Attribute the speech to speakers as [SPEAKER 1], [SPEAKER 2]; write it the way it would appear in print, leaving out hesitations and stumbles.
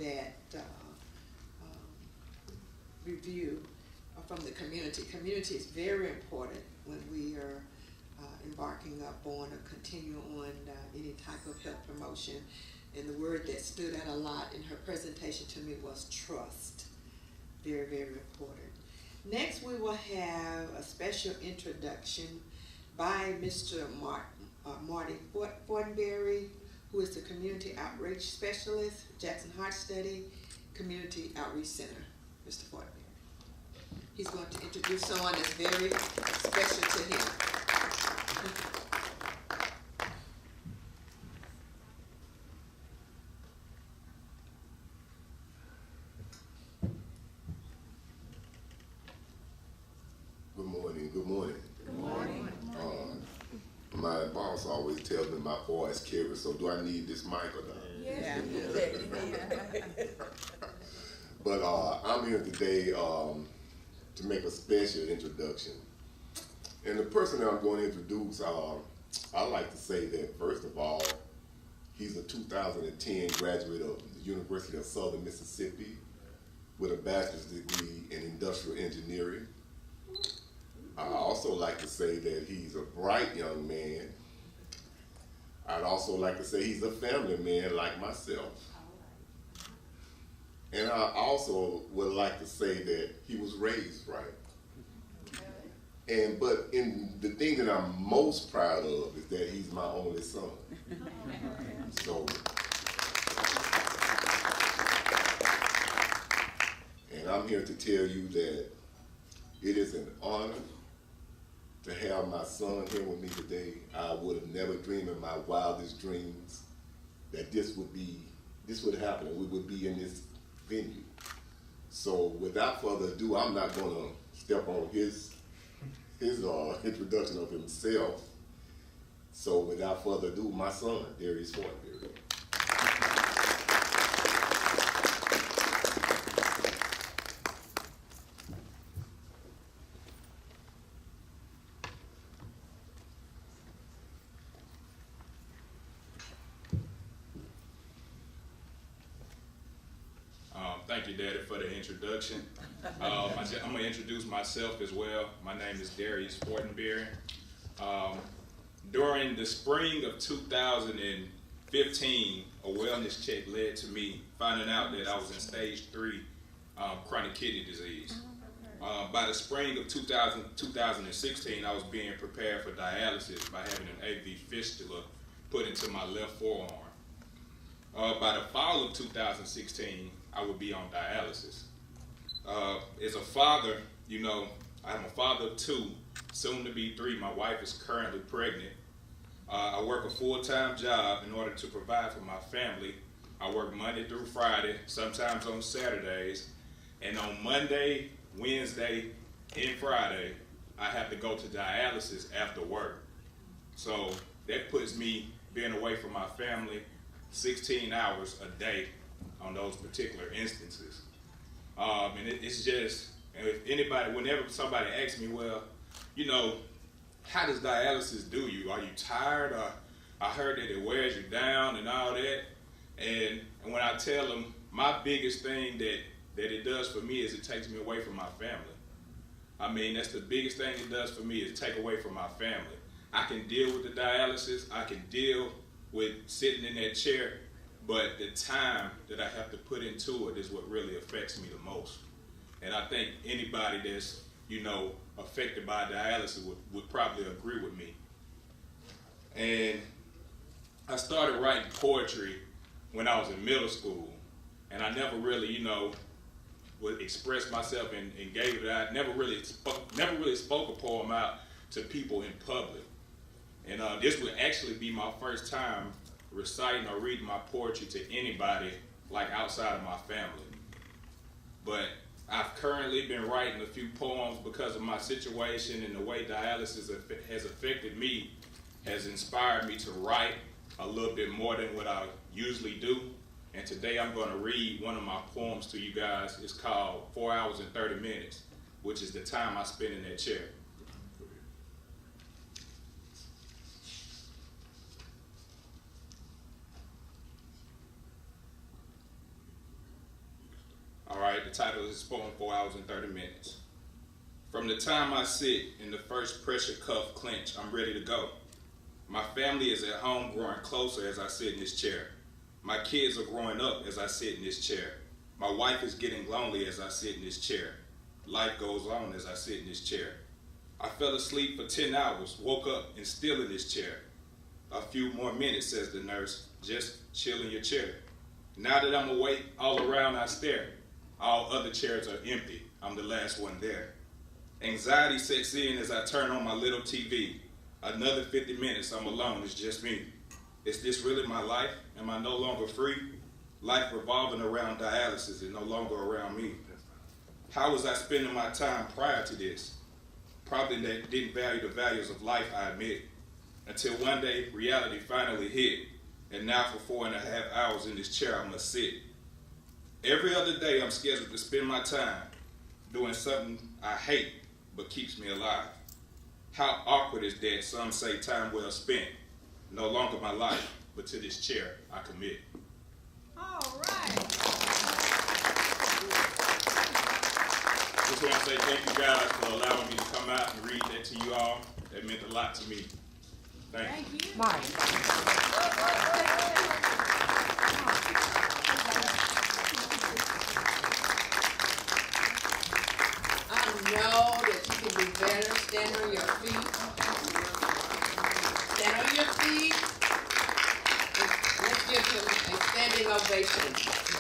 [SPEAKER 1] that review from the community. Community is very important when we are embarking upon or continue on any type of health promotion. And the word that stood out a lot in her presentation to me was trust. Very, very important. Next, we will have a special introduction by Mr. Marty Fortenberry, who is the Community Outreach Specialist, Jackson Heart Study Community Outreach Center. Mr. Fortenberry. He's going to introduce someone that's very special to him.
[SPEAKER 2] Good morning. Good morning.
[SPEAKER 1] Good morning.
[SPEAKER 2] My boss always tells me my voice carries, so do I need this mic or not?
[SPEAKER 1] Yeah.
[SPEAKER 2] But I'm here today to make a special introduction. And the person that I'm going to introduce, I like to say that, first of all, he's a 2010 graduate of the University of Southern Mississippi with a bachelor's degree in industrial engineering. I also like to say that he's a bright young man. I'd also like to say he's a family man like myself. And I also would like to say that he was raised right. But in the thing that I'm most proud of is that he's my only son. So, and I'm here to tell you that it is an honor to have my son here with me today. I would have never dreamed in my wildest dreams that this would happen and we would be in this venue. So without further ado, I'm not going to step on his introduction of himself. So without further ado, my son, Darius Fortenberry.
[SPEAKER 3] Thank you, Daddy, for the introduction. I'm going to introduce myself as well. My name is Darius Fortenberry. During the spring of 2015, a wellness check led to me finding out that I was in stage 3 chronic kidney disease. By the spring of 2016, I was being prepared for dialysis by having an AV fistula put into my left forearm. By the fall of 2016, I would be on dialysis. As a father, you know, I'm a father of 2, soon to be 3. My wife is currently pregnant. I work a full-time job in order to provide for my family. I work Monday through Friday, sometimes on Saturdays, and on Monday, Wednesday, and Friday, I have to go to dialysis after work. So that puts me being away from my family 16 hours a day on those particular instances. And it's just, if anybody, whenever somebody asks me, well, you know, how does dialysis do you? Are you tired? I heard that it wears you down and all that. And when I tell them, my biggest thing that it does for me is it takes me away from my family. I mean, that's the biggest thing it does for me is take away from my family. I can deal with the dialysis, I can deal with sitting in that chair, but the time that I have to put into it is what really affects me the most. And I think anybody that's, you know, affected by dialysis would probably agree with me. And I started writing poetry when I was in middle school, and I never really, you know, would express myself and gave it out. Never really spoke a poem out to people in public. And this would actually be my first time reciting or reading my poetry to anybody like outside of my family. But I've currently been writing a few poems because of my situation, and the way dialysis has affected me has inspired me to write a little bit more than what I usually do. And today I'm going to read one of my poems to you guys. It's called 4 hours and 30 minutes, which is the time I spend in that chair. entitled his poem 4 hours and 30 minutes. From the time I sit in the first pressure cuff clench, I'm ready to go. My family is at home growing closer as I sit in this chair. My kids are growing up as I sit in this chair. My wife is getting lonely as I sit in this chair. Life goes on as I sit in this chair. I fell asleep for 10 hours, woke up and still in this chair. A few more minutes, says the nurse, just chill in your chair. Now that I'm awake, all around I stare. All other chairs are empty. I'm the last one there. Anxiety sets in as I turn on my little TV. Another 50 minutes, I'm alone, it's just me. Is this really my life? Am I no longer free? Life revolving around dialysis and no longer around me. How was I spending my time prior to this? Probably didn't value the values of life, I admit. Until one day, reality finally hit. And now for 4.5 hours in this chair, I must sit. Every other day, I'm scheduled to spend my time doing something I hate, but keeps me alive. How awkward is that some say time well spent? No longer my life, but to this chair I commit.
[SPEAKER 4] All right.
[SPEAKER 3] Just want to say thank you guys for allowing me to come out and read that to you all. That meant a lot to me. Thank you.
[SPEAKER 4] You.
[SPEAKER 5] Mark.
[SPEAKER 1] I know that you can do better. Stand on your feet. Stand on your feet. And let's give him a standing ovation.